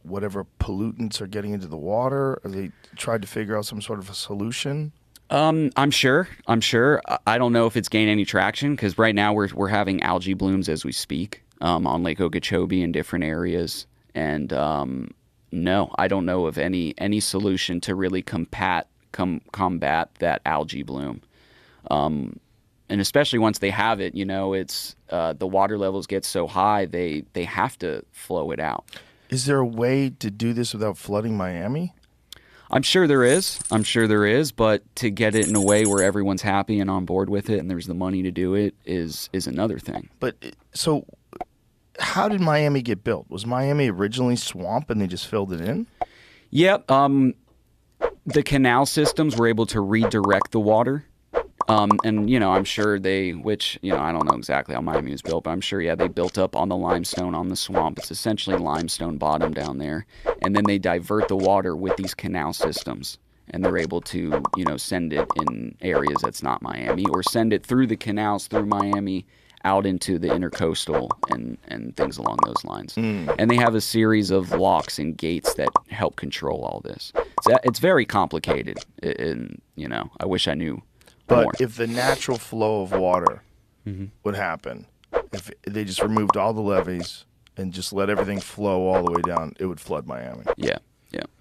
whatever pollutants are getting into the water? Are they tried to figure out some sort of a solution? I'm sure. I don't know if it's gained any traction because right now we're having algae blooms as we speak on Lake Okeechobee in different areas, and no, I don't know of any solution to really combat that algae bloom. And especially once they have it, it's the water levels get so high they have to flow it out. Is there a way to do this without flooding Miami? I'm sure there is, but to get it in a way where everyone's happy and on board with it and there's the money to do it is another thing. But so how did Miami get built? Was Miami originally swamp and they just filled it in? Yep. The canal systems were able to redirect the water. And, I'm sure I don't know exactly how Miami was built, but I'm sure, they built up on the limestone on the swamp. It's essentially limestone bottom down there. And then they divert the water with these canal systems. And they're able to, send it in areas that's not Miami or send it through the canals through Miami out into the intercoastal and things along those lines. And they have a series of locks and gates that help control all this. It's very complicated. And, I wish I knew. But more. If the natural flow of water would happen, if they just removed all the levees and just let everything flow all the way down, it would flood Miami. Yeah.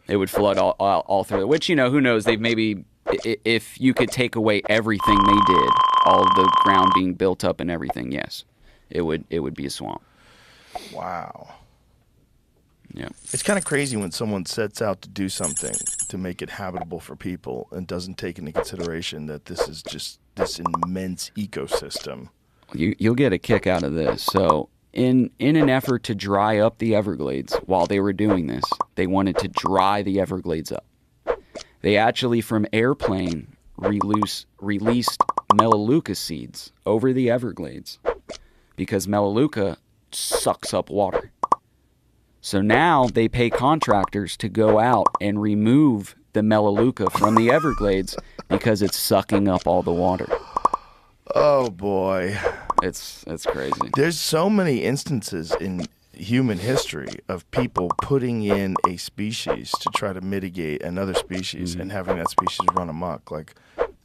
It would flood all through it, which, who knows, they've maybe, if you could take away everything they did, all the ground being built up and everything, yes, it would be a swamp. Wow. Yeah. It's kind of crazy when someone sets out to do something to make it habitable for people and doesn't take into consideration that this is just this immense ecosystem. You'll get a kick out of this. So in an effort to dry up the Everglades while they were doing this, they wanted to dry the Everglades up. They actually, from airplane, released Melaleuca seeds over the Everglades because Melaleuca sucks up water. So now they pay contractors to go out and remove the Melaleuca from the Everglades because it's sucking up all the water. Oh, boy. It's crazy. There's so many instances in human history of people putting in a species to try to mitigate another species and having that species run amok. Like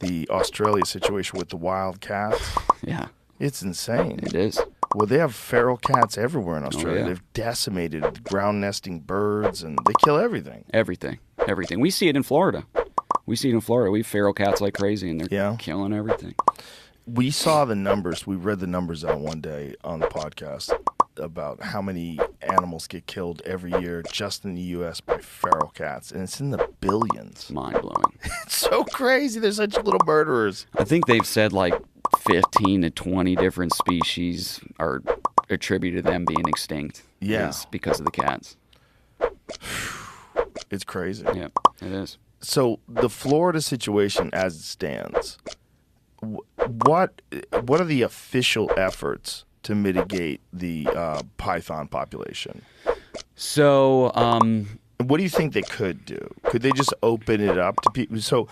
the Australia situation with the wild cats. Yeah. It's insane. It is. Well, they have feral cats everywhere in Australia. Oh, yeah. They've decimated ground nesting birds, and they kill everything. Everything. We see it in Florida. We have feral cats like crazy, and they're killing everything. We saw the numbers. We read the numbers out one day on the podcast about how many animals get killed every year just in the U.S. by feral cats, and it's in the billions. Mind-blowing. It's so crazy. They're such little murderers. I think they've said like 15 to 20 different species are attributed to them being extinct. Yeah. Because of the cats. It's crazy. Yeah, it is. So the Florida situation as it stands, what are the official efforts to mitigate the python population? So, what do you think they could do? Could they just open it up to people? So,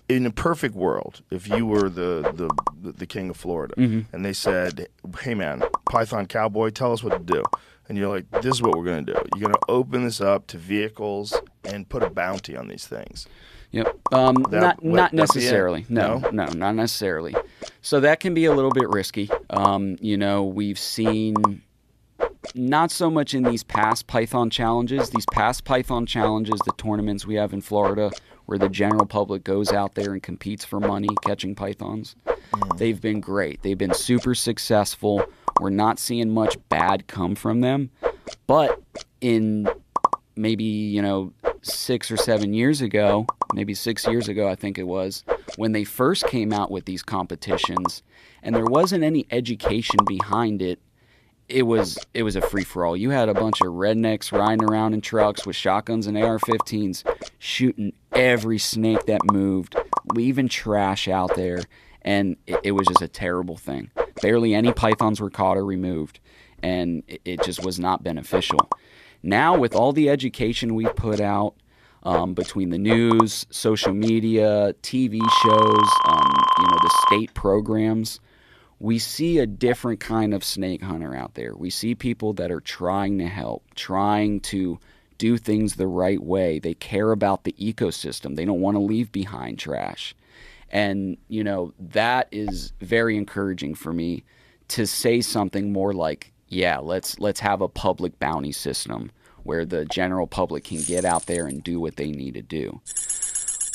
in a perfect world, if you were the king of Florida, and they said, "Hey, man, Python Cowboy, tell us what to do," and you're like, "This is what we're going to do. You're going to open this up to vehicles and put a bounty on these things." Yep. Not necessarily. No, not necessarily. So that can be a little bit risky. We've seen not so much in these past Python challenges. These past Python challenges, the tournaments we have in Florida, where the general public goes out there and competes for money catching pythons, they've been great. They've been super successful. We're not seeing much bad come from them. But in maybe, 6 or 7 years ago, maybe 6 years ago, I think it was, when they first came out with these competitions, and there wasn't any education behind it, it was a free-for-all. You had a bunch of rednecks riding around in trucks with shotguns and AR-15s, shooting every snake that moved, leaving trash out there, and it was just a terrible thing. Barely any pythons were caught or removed, and it just was not beneficial. Now, with all the education we've put out, between the news, social media, TV shows, the state programs, we see a different kind of snake hunter out there. We see people that are trying to help, trying to do things the right way. They care about the ecosystem. They don't want to leave behind trash. And, that is very encouraging for me to say something more like, yeah, let's have a public bounty system where the general public can get out there and do what they need to do.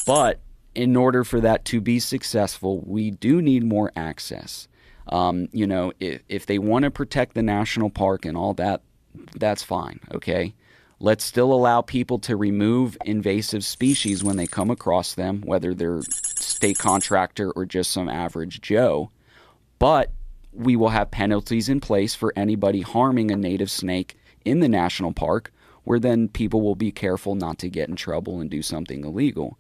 But in order for that to be successful, we do need more access. If they want to protect the national park and all that, that's fine, okay? Let's still allow people to remove invasive species when they come across them, whether they're state contractor or just some average Joe. But we will have penalties in place for anybody harming a native snake in the national park, where then people will be careful not to get in trouble and do something illegal.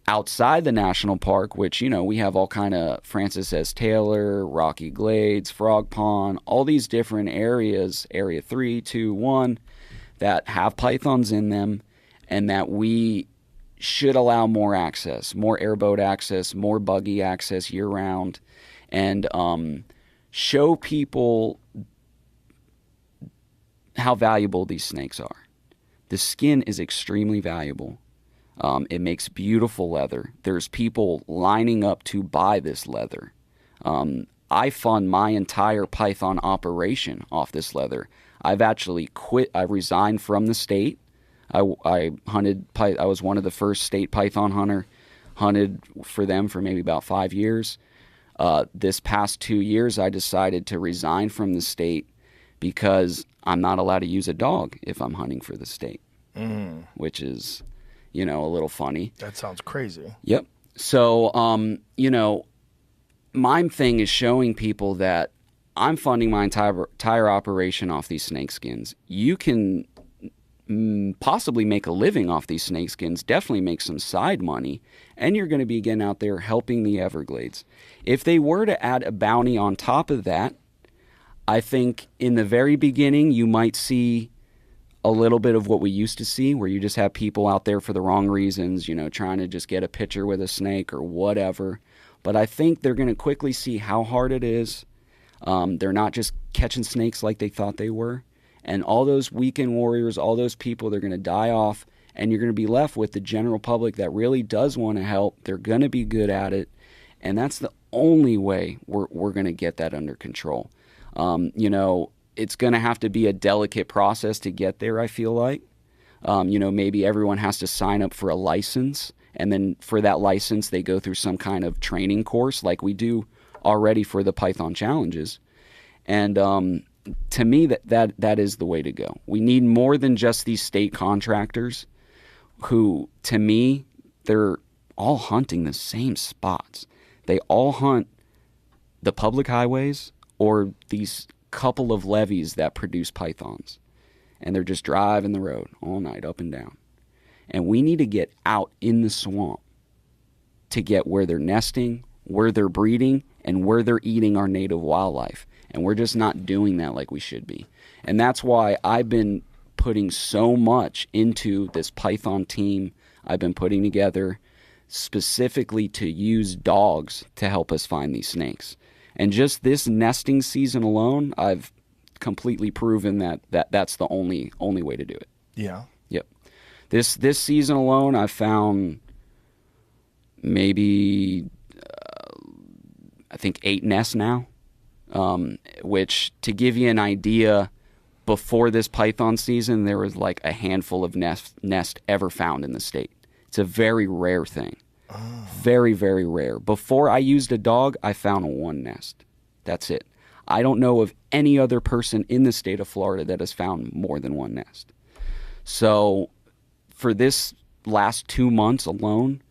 Outside the national park, which, we have all kind of Francis S. Taylor, Rocky Glades, Frog Pond, all these different areas, Area 3, 2, 1, that have pythons in them, and that we should allow more access, more airboat access, more buggy access year-round, and show people how valuable these snakes are. The skin is extremely valuable. It makes beautiful leather. There's people lining up to buy this leather. I fund my entire python operation off this leather. I've actually quit. I resigned from the state. I hunted. I was one of the first state python hunted for them for maybe about 5 years. This past 2 years, I decided to resign from the state because I'm not allowed to use a dog if I'm hunting for the state, which is, a little funny. That sounds crazy. Yep. So, my thing is showing people that I'm funding my entire operation off these snake skins. You can possibly make a living off these snake skins, definitely make some side money, and you're going to be getting out there helping the Everglades. If they were to add a bounty on top of that, I think in the very beginning you might see a little bit of what we used to see, where you just have people out there for the wrong reasons, trying to just get a picture with a snake or whatever. But I think they're going to quickly see how hard it is. They're not just catching snakes like they thought they were. And all those weekend warriors, all those people, they're going to die off, and you're going to be left with the general public that really does want to help. They're going to be good at it, and that's the only way we're going to get that under control. It's going to have to be a delicate process to get there, I feel like. Maybe everyone has to sign up for a license, and then for that license, they go through some kind of training course like we do already for the Python Challenges. And to me, that is the way to go. We need more than just these state contractors who, to me, they're all hunting the same spots. They all hunt the public highways or these couple of levees that produce pythons, and they're just driving the road all night up and down. And we need to get out in the swamp to get where they're nesting, where they're breeding, and where they're eating our native wildlife. And we're just not doing that like we should be. And that's why I've been putting so much into this python team I've been putting together specifically to use dogs to help us find these snakes. And just this nesting season alone, I've completely proven that's the only way to do it. Yeah. Yep. This season alone, I've found maybe I think 8 nests now, which, to give you an idea, before this python season, there was like a handful of nests ever found in the state. It's a very rare thing. Oh. Very, very rare. Before I used a dog, I found 1 nest. That's it. I don't know of any other person in the state of Florida that has found more than 1 nest. So for this last 2 months alone,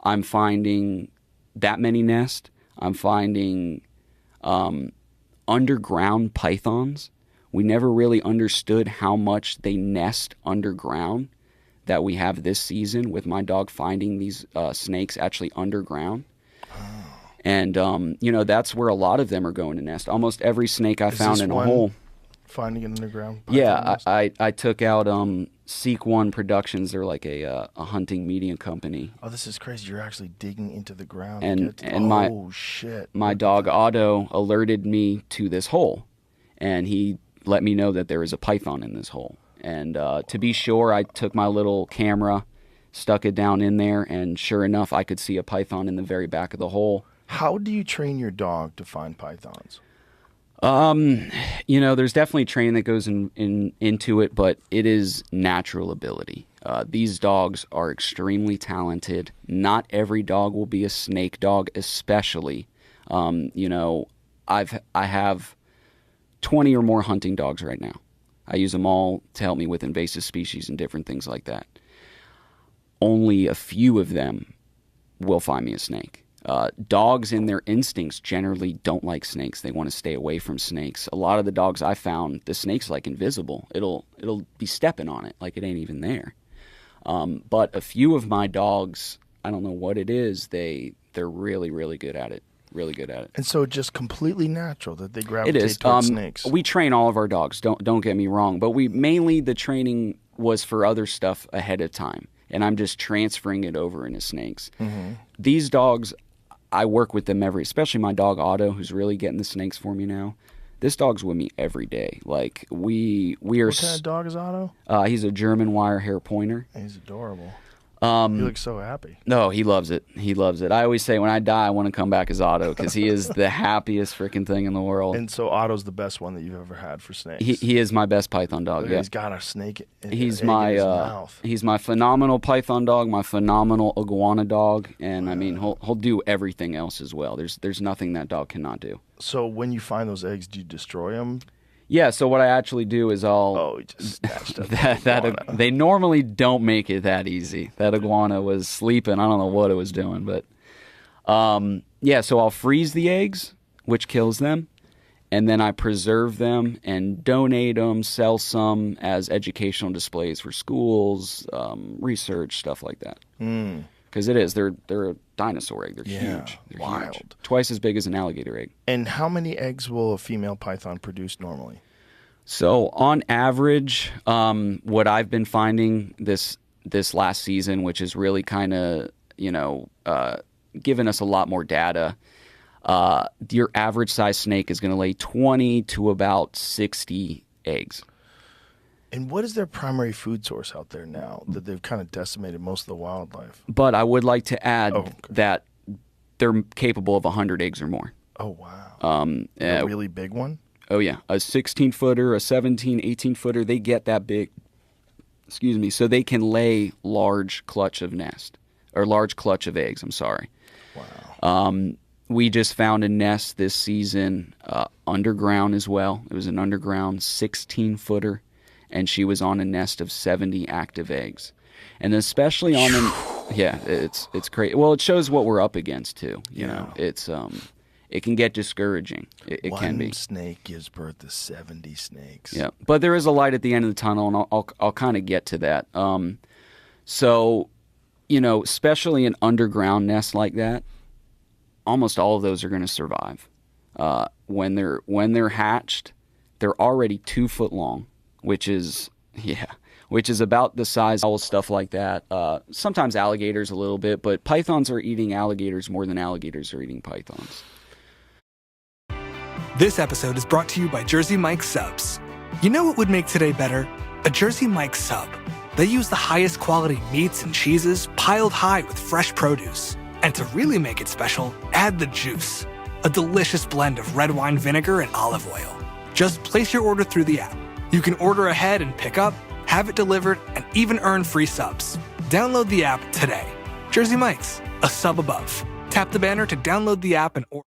I'm finding that many nests. I'm finding underground pythons. We never really understood how much they nest underground that we have this season with my dog finding these snakes actually underground. Oh. And, that's where a lot of them are going to nest. Almost every snake I found in a hole. Finding it underground? Yeah, I took out Seek One Productions. They're like a hunting media company. Oh, this is crazy. You're actually digging into the ground. Shit. My dog Otto alerted me to this hole, and he let me know that there is a python in this hole. And to be sure, I took my little camera, stuck it down in there, and sure enough, I could see a python in the very back of the hole. How do you train your dog to find pythons? There's definitely training that goes into it, but it is natural ability. These dogs are extremely talented. Not every dog will be a snake dog, especially. I have 20 or more hunting dogs right now. I use them all to help me with invasive species and different things like that. Only a few of them will find me a snake. Dogs in their instincts generally don't like snakes. They want to stay away from snakes. A lot of the dogs I found, the snake's like invisible. It'll be stepping on it like it ain't even there. But a few of my dogs, I don't know what it is, they're really, really good at it. Really good at it. And so just completely natural that they gravitate towards snakes. We train all of our dogs, don't get me wrong, but the training was for other stuff ahead of time, and I'm just transferring it over into snakes. Mm-hmm. These dogs, I work with them especially my dog Otto, who's really getting the snakes for me now. This dog's with me every day. Like we are. What kind of dog is Otto? He's a German wire hair pointer. He's adorable. He looks so happy. No, he loves it. He loves it. I always say when I die, I want to come back as Otto because he is the happiest freaking thing in the world. And so Otto's the best one that you've ever had for snakes. He is my best python dog. Yeah. He's got a snake in his mouth. He's my phenomenal python dog, my phenomenal iguana dog, and I mean he'll do everything else as well. There's nothing that dog cannot do. So when you find those eggs, do you destroy them? Yeah, so what I actually do is he just snatched up they normally don't make it that easy. That iguana was sleeping. I don't know what it was doing, but so I'll freeze the eggs, which kills them, and then I preserve them and donate them, sell some as educational displays for schools, research, stuff like that. Because they're a dinosaur egg. They're huge. They're wild. Huge. Twice as big as an alligator egg. And how many eggs will a female python produce normally? So on average, what I've been finding this last season, which is really kind of, given us a lot more data, your average size snake is going to lay 20 to about 60 eggs. And what is their primary food source out there now that they've kind of decimated most of the wildlife? But I would like to add that they're capable of 100 eggs or more. Oh, wow. A really big one? Oh, yeah. A 16-footer, a 17, 18-footer, they get that big. Excuse me. So they can lay large clutch of eggs, I'm sorry. Wow. We just found a nest this season underground as well. It was an underground 16-footer. And she was on a nest of 70 active eggs. And especially on it's crazy. Well, it shows what we're up against too. You know, it's it can get discouraging. It can be. One snake gives birth to 70 snakes. Yeah, but there is a light at the end of the tunnel, and I'll kind of get to that. So, especially an underground nest like that, almost all of those are going to survive. When they're hatched, they're already 2 foot long. Which is about the size of stuff like that. Sometimes alligators a little bit, but pythons are eating alligators more than alligators are eating pythons. This episode is brought to you by Jersey Mike's Subs. You know what would make today better? A Jersey Mike's Sub. They use the highest quality meats and cheeses piled high with fresh produce. And to really make it special, add the juice. A delicious blend of red wine vinegar and olive oil. Just place your order through the app. You can order ahead and pick up, have it delivered, and even earn free subs. Download the app today. Jersey Mike's, a sub above. Tap the banner to download the app and order.